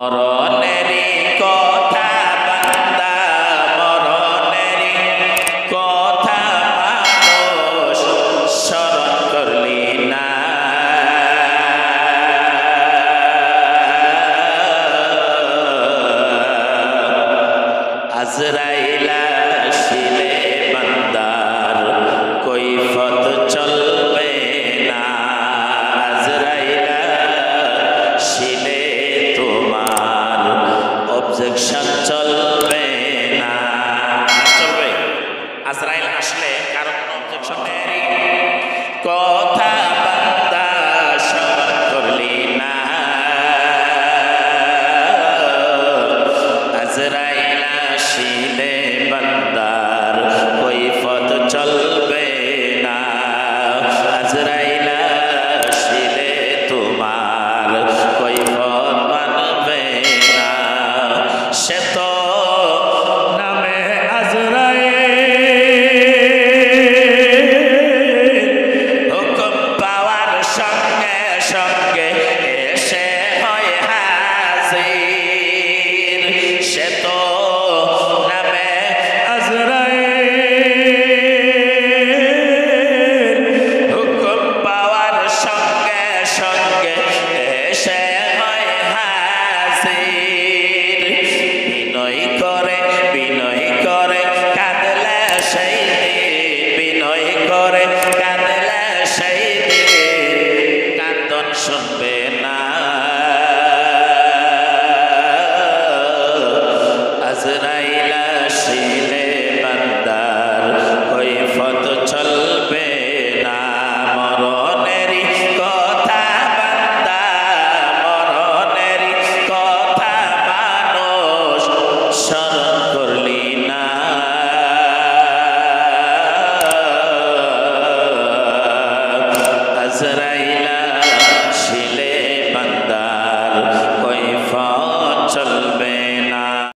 মরণেরই কথা বান্দা, মরণেরই কথা মানুষ স্মরণ করলি না। আজরাইল আসিলে বান্দার কৈফত চলবে না। আজরাইল আসিলে তোমার অবজেকশন চলবে না। চলবে? আজরাইল আসলে কারো কোনো অবজেকশন নেই। কথা বান্দা স্মরণ করলি না। আজরাইল আসিলে বান্দার কৈফত চলবে না। আজরাইল আসিলে তোমার কৈফত মানবে না। সে তো নামে আজরাইল, হুকুম পাওয়ার সঙ্গে সঙ্গে এসে হয় হাজির। সে তো নামে আজরাইল, হুকুম পাওয়ার সঙ্গে সঙ্গে এসে হয় হাজির। বিনয় করে কাঁদলে সেই দিন, বিনয় করে কাঁদলে সেই দিন কান্দন শুনবে না। আজরাইল আসিলে বান্দার কৈফত চলবে না। মরণেরই কথা বান্দা, মরণেরই কথা মানুষ স্মরণ করলি না। আজরাইল